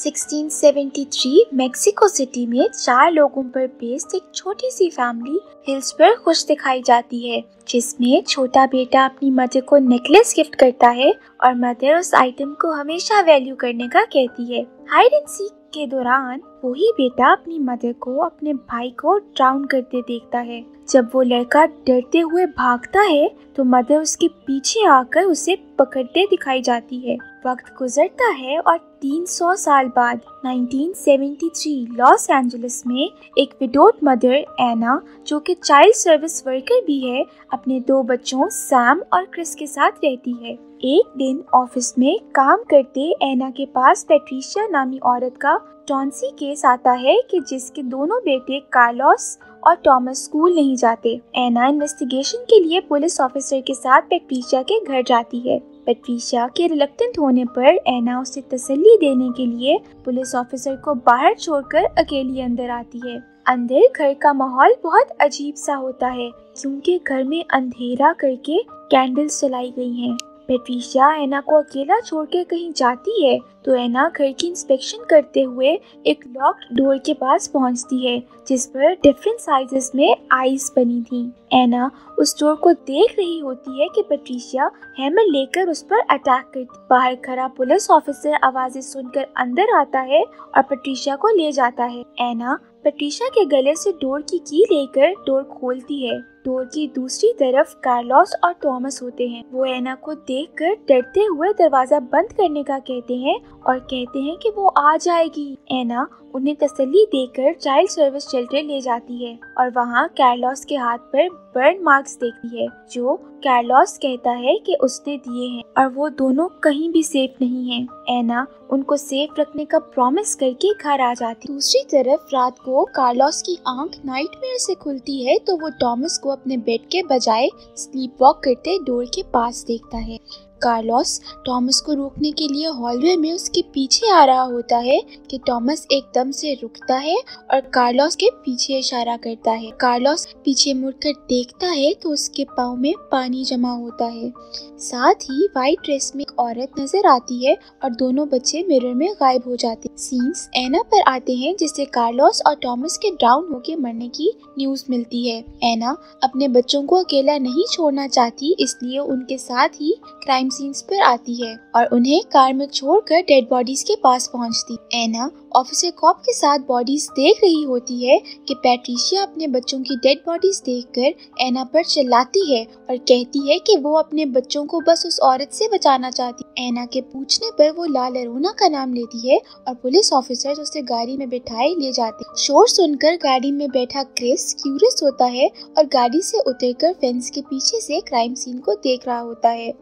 1673 Mexico city में 4 लोगों पर बेस्ड एक छोटी सी फैमिली हिल्स पर खुश दिखाई जाती है, जिसमें छोटा बेटा अपनी मदर को नेकलेस गिफ्ट करता है और मदर उस आइटम को हमेशा वैल्यू करने का कहती है। हाइड एंड सीक के दौरान वही बेटा अपनी मदर को अपने भाई को ड्राउन करते देखता है। जब वो लड़का डरते हुए भागता है तो मदर उसके पीछे आकर उसे पकड़ते दिखाई जाती है। वक्त गुजरता है और 300 साल बाद 1973 लॉस एंजलिस में एक विडोड मदर एना, जो कि चाइल्ड सर्विस वर्कर भी है, अपने 2 बच्चों सैम और क्रिस के साथ रहती है। एक दिन ऑफिस में काम करते एना के पास पैट्रिशिया नामी औरत का टॉन्सी केस आता है कि जिसके दोनों बेटे कार्लोस और टॉमस स्कूल नहीं जाते। एना इन्वेस्टिगेशन के लिए पुलिस ऑफिसर के साथ पैट्रिशिया के घर जाती है। पैट्रिशिया के रिलक्टेंट होने पर एना उसे तसल्ली देने के लिए पुलिस ऑफिसर को बाहर छोड़कर अकेली अंदर आती है। अंदर घर का माहौल बहुत अजीब सा होता है, क्योंकि घर में अंधेरा करके कैंडल्स जलाई गई हैं। पैट्रिशिया एना को अकेला छोड़कर कहीं जाती है तो एना घर की इंस्पेक्शन करते हुए एक लॉक्ड डोर के पास पहुंचती है, जिस पर डिफरेंट साइजेस में आईज बनी थी। एना उस डोर को देख रही होती है कि पैट्रिशिया हैमर लेकर उस पर अटैक करती। बाहर खड़ा पुलिस ऑफिसर आवाजें सुनकर अंदर आता है और पैट्रिशिया को ले जाता है। एना पैट्रिशिया के गले से डोर की लेकर डोर खोलती है। डोर की दूसरी तरफ कार्लोस और टॉमस होते हैं। वो एना को देखकर डरते हुए दरवाजा बंद करने का कहते हैं और कहते हैं कि वो आ जाएगी। एना उन्हें तसल्ली देकर चाइल्ड सर्विस शेल्टर ले जाती है और वहाँ कार्लोस के हाथ पर बर्न मार्क्स देखती है, जो कार्लोस कहता है कि उसने दिए हैं और वो दोनों कहीं भी सेफ नहीं हैं। एना उनको सेफ रखने का प्रॉमिस करके घर आ जाती। दूसरी तरफ रात को कार्लोस की आंख नाइटमेयर से खुलती है तो वो टॉमस को अपने बेड के बजाय स्लीप वॉक करते डोर के पास देखता है। कार्लोस टॉमस को रोकने के लिए हॉलवे में उसके पीछे आ रहा होता है कि टॉमस एकदम से रुकता है और कार्लोस के पीछे इशारा करता है। कार्लोस पीछे मुड़कर देखता है तो उसके पाँव में पानी जमा होता है। साथ ही वाइट ड्रेस में एक औरत नजर आती है और दोनों बच्चे मिरर में गायब हो जाते हैं। सीन्स एना पर आते हैं, जिससे कार्लोस और टॉमस के ड्राउन होके मरने की न्यूज मिलती है। एना अपने बच्चों को अकेला नहीं छोड़ना चाहती, इसलिए उनके साथ ही क्राइम सीन्स पर आती है और उन्हें कार में छोड़कर डेड बॉडीज के पास पहुंचती। एना ऑफिसर कॉप के साथ बॉडीज देख रही होती है कि पैट्रिशिया अपने बच्चों की डेड बॉडीज देखकर एना पर चिल्लाती है और कहती है कि वो अपने बच्चों को बस उस औरत से बचाना चाहती। एना के पूछने पर वो ला लरोना का नाम लेती है और पुलिस ऑफिसर्स उसे गाड़ी में बिठाए ले जाते। शोर सुनकर गाड़ी में बैठा क्रिस क्यूरियस होता है और गाड़ी से उतरकर फेंस के पीछे से क्राइम सीन को देख रहा होता है।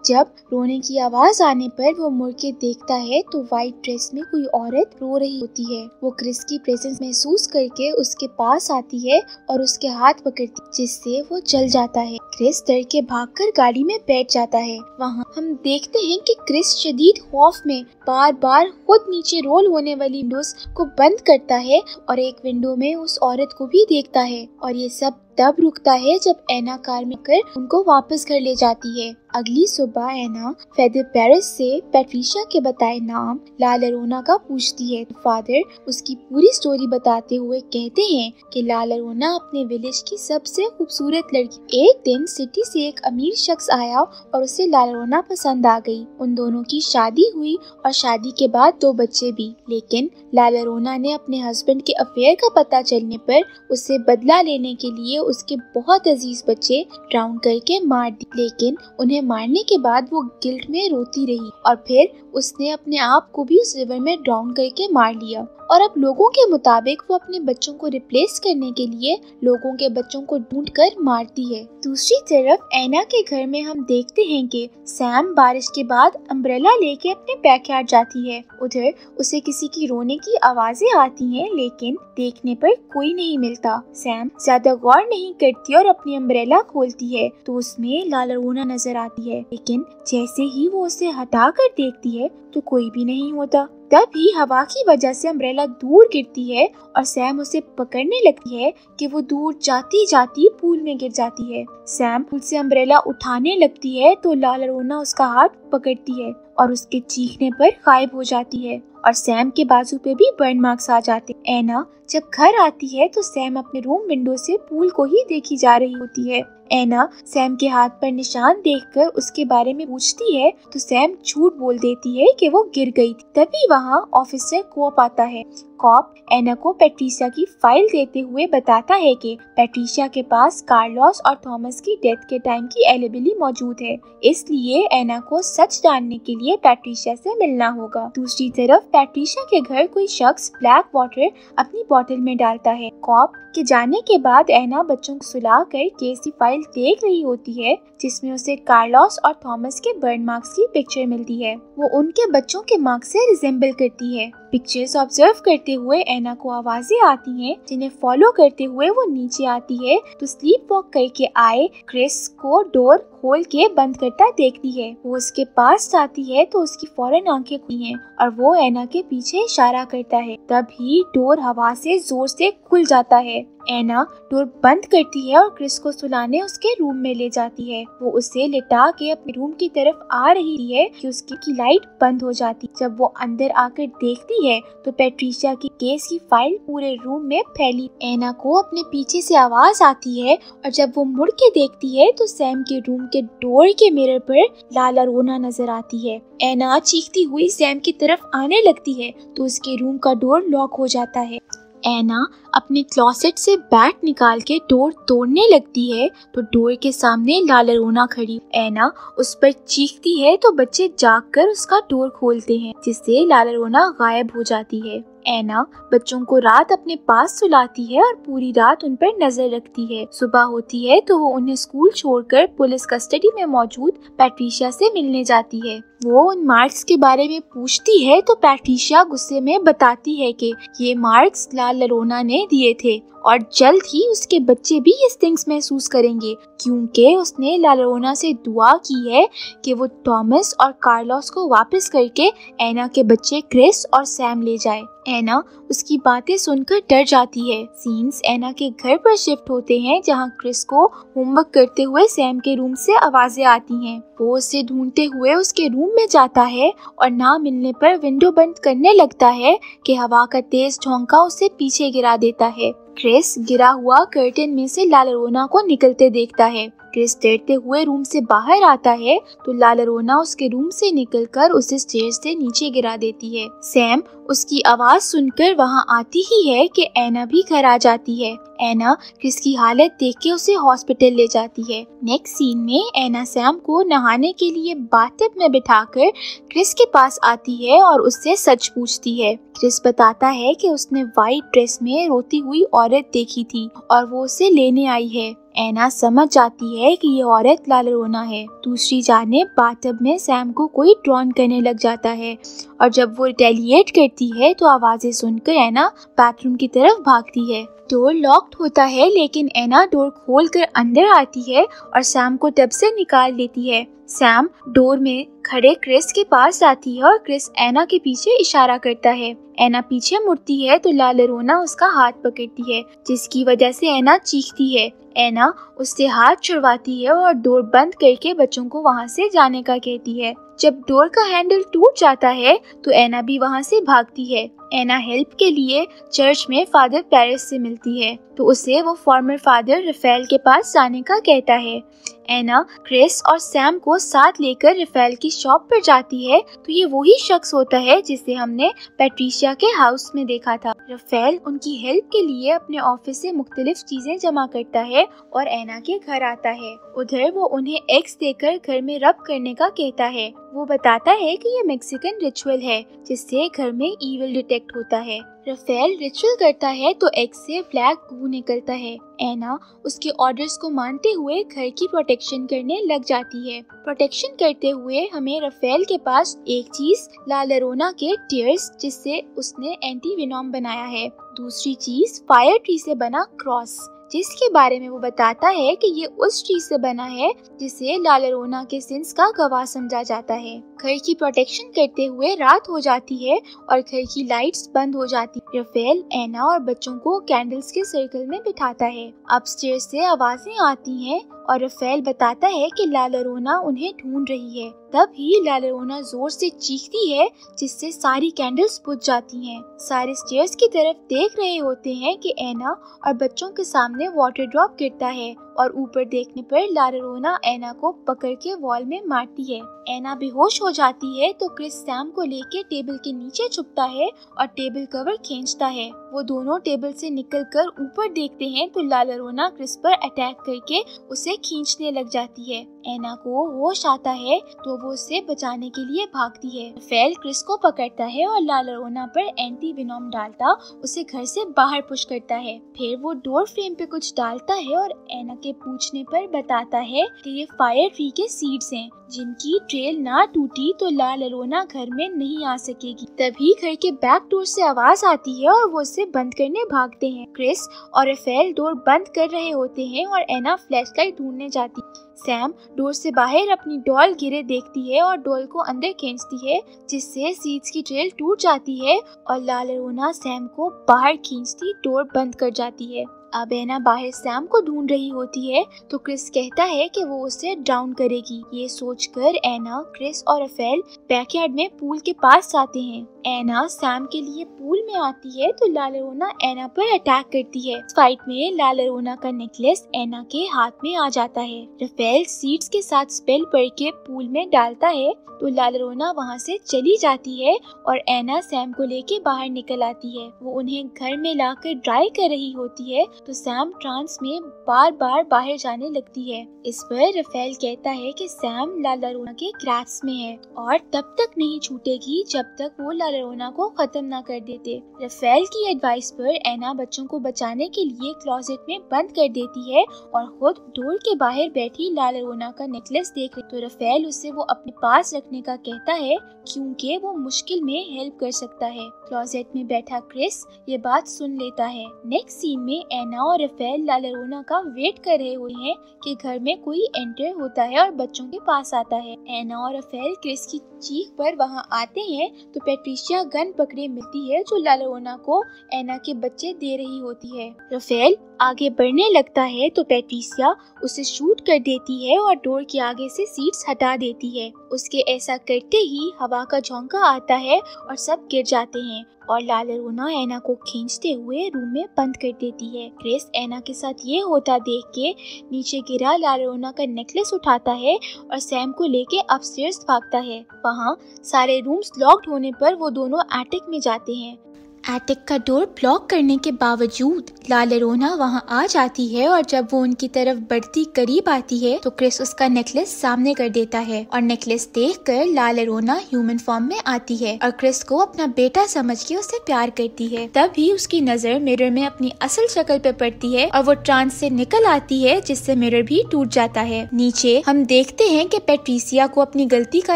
जब रोने की आवाज आने पर वो मुड़ के देखता है तो व्हाइट ड्रेस में कोई औरत रो रही होती है। वो क्रिस की प्रेजेंस महसूस करके उसके पास आती है और उसके हाथ पकड़ती, जिससे वो जल जाता है। क्रिस डर के भागकर गाड़ी में बैठ जाता है। वहाँ हम देखते हैं कि क्रिस शदीद खौफ में बार बार खुद नीचे रोल होने वाली विंडोज को बंद करता है और एक विंडो में उस औरत को भी देखता है और ये सब तब रुकता है जब एना कार में कर उनको वापस घर ले जाती है। अगली सुबह एना फेदर पेरिस से पैट्रिशिया के बताए नाम ला लरोना का पूछती है। फादर उसकी पूरी स्टोरी बताते हुए कहते हैं कि ला लरोना अपने विलेज की सबसे खूबसूरत लड़की। एक दिन सिटी से एक अमीर शख्स आया और उसे ला लरोना पसंद आ गई। उन दोनों की शादी हुई और शादी के बाद 2 बच्चे भी। लेकिन ला लरोना ने अपने हस्बैंड के अफेयर का पता चलने पर उसे बदला लेने के लिए उसके बहुत अजीज बच्चे ड्राउन करके मार दिए। लेकिन उन्हें मारने के बाद वो गिल्ट में रोती रही और फिर उसने अपने आप को भी उस रिवर में ड्राउन करके मार लिया। और अब लोगों के मुताबिक वो अपने बच्चों को रिप्लेस करने के लिए लोगों के बच्चों को ढूंढकर मारती है। दूसरी तरफ एना के घर में हम देखते हैं कि सैम बारिश के बाद अम्ब्रेला लेके अपने बैकयार्ड जाती है। उधर उसे किसी की रोने की आवाजें आती हैं, लेकिन देखने पर कोई नहीं मिलता। सैम ज्यादा गौर नहीं करती और अपनी अम्ब्रेला खोलती है तो उसमें ला लरोना नजर आती है, लेकिन जैसे ही वो उसे हटा कर देखती है तो कोई भी नहीं होता। तभी हवा की वजह से अम्ब्रेला दूर गिरती है और सैम उसे पकड़ने लगती है कि वो दूर जाती जाती पूल में गिर जाती है। सैम पूल से अम्ब्रेला उठाने लगती है तो लालरोना उसका हाथ पकड़ती है और उसके चीखने पर गायब हो जाती है और सैम के बाजू पे भी बर्न मार्क्स आ जाते हैं। एना जब घर आती है तो सैम अपने रूम विंडो से पूल को ही देखी जा रही होती है। एना सैम के हाथ पर निशान देखकर उसके बारे में पूछती है तो सैम झूठ बोल देती है कि वो गिर गई थी। तभी वहाँ ऑफिसर कॉप आता है। कॉप एना को पैट्रिशिया की फाइल देते हुए बताता है कि पैट्रिशिया के पास कार्लोस और थॉमस की डेथ के टाइम की एलिबिली मौजूद है, इसलिए एना को सच जानने के लिए पैट्रिशिया से मिलना होगा। दूसरी तरफ पैट्रिशिया के घर कोई शख्स ब्लैक वाटर अपनी बोतल में डालता है। कॉप के जाने के बाद एना बच्चों को सुलाकर केस की फाइल देख रही होती है जिसमें उसे कार्लोस और थॉमस के बर्न मार्क्स की पिक्चर मिलती है। वो उनके बच्चों के मार्क्स से रिजेंबल करती है। पिक्चर्स ऑब्जर्व करते हुए एना को आवाजें आती हैं जिन्हें फॉलो करते हुए वो नीचे आती है तो स्लीप वॉक करके आए क्रिस को डोर खोल के बंद करता देखती है। वो उसके पास जाती है तो उसकी फौरन आंखें खुली हैं और वो एना के पीछे इशारा करता है। तभी डोर हवा से जोर से खुल जाता है। एना डोर बंद करती है और क्रिस को सुलाने उसके रूम में ले जाती है। वो उसे लिटा के अपने रूम की तरफ आ रही है कि उसकी लाइट बंद हो जाती। जब वो अंदर आकर देखती है तो पैट्रिशिया की केस की फाइल पूरे रूम में फैली। एना को अपने पीछे से आवाज आती है और जब वो मुड़ के देखती है तो सैम के रूम के डोर के मिरर पर लालरोना नजर आती है। एना चीखती हुई सैम की तरफ आने लगती है तो उसके रूम का डोर लॉक हो जाता है। एना अपने क्लोसेट से बैट निकाल के डोर तोड़ने लगती है तो डोर के सामने लालरोना खड़ी। एना उस पर चीखती है तो बच्चे जागकर उसका डोर खोलते हैं जिससे लालरोना गायब हो जाती है। एना बच्चों को रात अपने पास सुलाती है और पूरी रात उन पर नजर रखती है। सुबह होती है तो वो उन्हें स्कूल छोड़कर पुलिस कस्टडी में मौजूद पैट्रिशिया से मिलने जाती है। वो उन मार्क्स के बारे में पूछती है तो पैट्रिशिया गुस्से में बताती है कि ये मार्क्स लालरोना ने दिए थे और जल्द ही उसके बच्चे भी ये थिंग्स महसूस करेंगे क्योंकि उसने लालरोना से दुआ की है कि वो थॉमस और कार्लोस को वापस करके एना के बच्चे क्रिस और सैम ले जाए। एना उसकी बातें सुनकर डर जाती है। सीन्स एना के घर पर शिफ्ट होते हैं जहां क्रिस को होमवर्क करते हुए सैम के रूम से आवाजें आती हैं। वो उसे ढूंढते हुए उसके रूम में जाता है और ना मिलने पर विंडो बंद करने लगता है कि हवा का तेज झोंका उसे पीछे गिरा देता है। क्रिस गिरा हुआ कर्टन में से लालरोना को निकलते देखता है। क्रिस डरते हुए रूम से बाहर आता है तो लालरोना उसके रूम से निकलकर उसे स्टेयर्स से नीचे गिरा देती है। सैम उसकी आवाज सुनकर वहां आती ही है कि एना भी घर आ जाती है। एना क्रिस की हालत देख के उसे हॉस्पिटल ले जाती है। नेक्स्ट सीन में एना सैम को नहाने के लिए बाथटब में बिठाकर क्रिस के पास आती है और उससे सच पूछती है। क्रिस बताता है कि उसने व्हाइट ड्रेस में रोती हुई औरत देखी थी और वो उसे लेने आई है। एना समझ जाती है कि ये औरत लालरोना है। दूसरी जानिब बाथटब में सैम को कोई ड्रॉन करने लग जाता है और जब वो रिटेलिएट करती है तो आवाजें सुनकर एना बाथरूम की तरफ भागती है। डोर लॉक्ड होता है लेकिन एना डोर खोलकर अंदर आती है और सैम को टब से निकाल लेती है। सैम डोर में खड़े क्रिस के पास आती है और क्रिस एना के पीछे इशारा करता है। एना पीछे मुड़ती है तो लालरोना उसका हाथ पकड़ती है जिसकी वजह से एना चीखती है। एना उससे हाथ छुड़वाती है और डोर बंद करके बच्चों को वहां से जाने का कहती है। जब डोर का हैंडल टूट जाता है तो एना भी वहां से भागती है। एना हेल्प के लिए चर्च में फादर पेरिस से मिलती है तो उसे वो फॉर्मर फादर रफेल के पास जाने का कहता है। एना क्रिस और सैम को साथ लेकर रफेल की शॉप पर जाती है तो ये वही शख्स होता है जिसे हमने पैट्रिशिया के हाउस में देखा था। रफेल उनकी हेल्प के लिए अपने ऑफिस से मुख्तलिफ चीजें जमा करता है और एना के घर आता है। उधर वो उन्हें एग्स देकर घर में रब करने का कहता है। वो बताता है कि ये मेक्सिकन रिचुअल है जिससे घर में ईविल डिटेक्ट होता है। रफेल रिचुअल करता है तो एग से ब्लैक गू निकलता है। एना उसके ऑर्डर्स को मानते हुए घर की प्रोटेक्शन करने लग जाती है। प्रोटेक्शन करते हुए हमें रफेल के पास एक चीज लालरोना के टीयर्स जिससे उसने एंटी वेनॉम बनाया है। दूसरी चीज फायर ट्री से बना क्रॉस जिसके बारे में वो बताता है कि ये उस चीज से बना है जिसे ला llorona के सिंस का गवाह समझा जाता है। घर की प्रोटेक्शन करते हुए रात हो जाती है और घर की लाइट्स बंद हो जाती है। राफेल एना और बच्चों को कैंडल्स के सर्कल में बिठाता है। अपस्टेयर्स से आवाजें आती हैं और राफेल बताता है कि ला llorona उन्हें ढूंढ रही है। तभी ला llorona जोर से चीखती है जिससे सारी कैंडल्स बुझ जाती हैं। सारे स्टेयर्स की तरफ देख रहे होते हैं कि एना और बच्चों के सामने वाटर ड्रॉप गिरता है और ऊपर देखने पर ला llorona एना को पकड़ के वॉल में मारती है। एना बेहोश हो जाती है तो क्रिस सैम को लेके टेबल के नीचे छुपता है और टेबल कवर खींचता है। वो दोनों टेबल से निकलकर ऊपर देखते हैं तो ला llorona क्रिस पर अटैक करके उसे खींचने लग जाती है। एना को होश आता है तो वो उसे बचाने के लिए भागती है। राफेल क्रिस को पकड़ता है और ला llorona पर एंटी विनोम डालता उसे घर से बाहर पुश करता है। फिर वो डोर फ्रेम पे कुछ डालता है और एना के पूछने पर बताता है कि ये फायर ट्री के सीड्स हैं, जिनकी ट्रेल ना टूटी तो ला llorona घर में नहीं आ सकेगी। तभी घर के बैक डोर से आवाज आती है और वो उसे बंद करने भागते हैं। क्रिस और राफेल डोर बंद कर रहे होते हैं और एना फ्लैशलाइट ढूंढने जाती है। सैम डोर से बाहर अपनी डॉल गिरे देखती है और डॉल को अंदर खींचती है, जिससे सीड्स की ट्रेल टूट जाती है और ला llorona सैम को बाहर खींचती डोर बंद कर जाती है। अब एना बाहर सैम को ढूंढ रही होती है तो क्रिस कहता है कि वो उसे ड्राउन करेगी। ये सोचकर एना, क्रिस और राफेल बैकयार्ड में पूल के पास जाते हैं। एना सैम के लिए पूल में आती है तो ला llorona एना पर अटैक करती है। इस फाइट में ला llorona का नेकलेस एना के हाथ में आ जाता है। राफेल सीड्स के साथ स्पेल पढ़ के पूल में डालता है तो ला llorona वहाँ से चली जाती है और एना सैम को लेके बाहर निकल आती है। वो उन्हें घर में लाकर ड्राई कर रही होती है तो सैम ट्रांस में बार बार बाहर जाने लगती है। इस पर राफेल कहता है कि सैम ला llorona के ग्रास्प में है और तब तक नहीं छूटेगी जब तक वो ला llorona को खत्म ना कर देते। राफेल की एडवाइस पर एना बच्चों को बचाने के लिए क्लोजेट में बंद कर देती है और खुद डोर के बाहर बैठी ला llorona का नेकलेस देख रही तो राफेल उसे वो अपने पास रखने का कहता है क्योंकि वो मुश्किल में हेल्प कर सकता है। क्लोजेट में बैठा क्रिस ये बात सुन लेता है। नेक्स्ट सीन में एना और राफेल ला llorona का वेट कर रहे हुए हैं कि घर में कोई एंटर होता है और बच्चों के पास आता है। एना और राफेल क्रिस की चीख पर वहाँ आते हैं तो पैट्रिशिया गन पकड़े मिलती है जो ला llorona को एना के बच्चे दे रही होती है। राफेल आगे बढ़ने लगता है तो पैट्रिशिया उसे शूट कर देती है और डोर के आगे से सीट्स हटा देती है। उसके ऐसा करते ही हवा का झोंका आता है और सब गिर जाते हैं और ला llorona एना को खींचते हुए रूम में बंद कर देती है। क्रिस एना के साथ ये होता देख के नीचे गिरा ला llorona का नेकलेस उठाता है और सैम को लेके अपस्टेयर्स भागता है। वहाँ सारे रूम्स लॉक्ड होने पर वो दोनों एटिक में जाते हैं। एटिक का डोर ब्लॉक करने के बावजूद ला llorona वहाँ आ जाती है और जब वो उनकी तरफ बढ़ती करीब आती है तो क्रिस उसका नेकलेस सामने कर देता है और नेकलेस देखकर ला llorona ह्यूमन फॉर्म में आती है और क्रिस को अपना बेटा समझ के उसे प्यार करती है। तभी उसकी नजर मिरर में अपनी असल शक्ल पे पड़ती है और वो ट्रांस से निकल आती है जिससे मिरर भी टूट जाता है। नीचे हम देखते हैं कि पैट्रिशिया को अपनी गलती का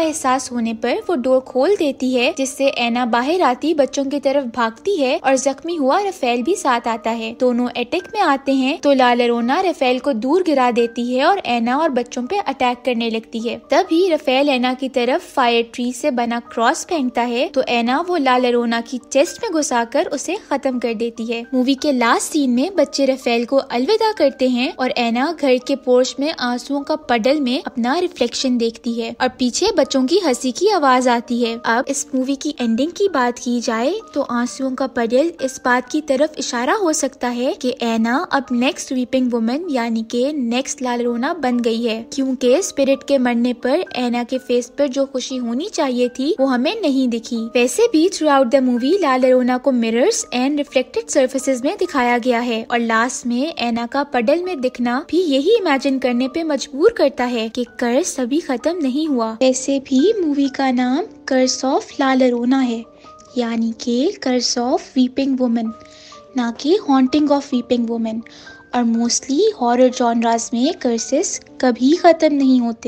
एहसास होने पर वो डोर खोल देती है जिससे एना बाहर आती बच्चों की तरफ भाग है और जख्मी हुआ राफेल भी साथ आता है। दोनों अटैक में आते हैं तो ला llorona राफेल को दूर गिरा देती है और एना और बच्चों पे अटैक करने लगती है। तभी राफेल एना की तरफ फायर ट्री से बना क्रॉस फेंकता है तो एना वो ला llorona की चेस्ट में घुसाकर उसे खत्म कर देती है। मूवी के लास्ट सीन में बच्चे राफेल को अलविदा करते हैं और एना घर के पोर्च में आंसुओं का पडल में अपना रिफ्लेक्शन देखती है और पीछे बच्चों की हंसी की आवाज आती है। अब इस मूवी की एंडिंग की बात की जाए तो आंसुओं का पडल इस बात की तरफ इशारा हो सकता है कि एना अब नेक्स्ट वीपिंग वुमन यानी कि नेक्स्ट ला llorona बन गई है, क्योंकि स्पिरिट के मरने पर एना के फेस पर जो खुशी होनी चाहिए थी वो हमें नहीं दिखी। वैसे भी throughout the movie La llorona को मिरर्स एंड रिफ्लेक्टेड सर्फेसेस में दिखाया गया है और लास्ट में एना का पडल में दिखना भी यही इमेजिन करने पे मजबूर करता है कि कर्स अभी खत्म नहीं हुआ। वैसे भी मूवी का नाम कर्स ऑफ ला llorona है, यानी कि कर्स ऑफ वीपिंग वुमन, ना कि हॉन्टिंग ऑफ वीपिंग वुमन। और मोस्टली हॉरर जॉनरास में कर्सेस कभी खत्म नहीं होते।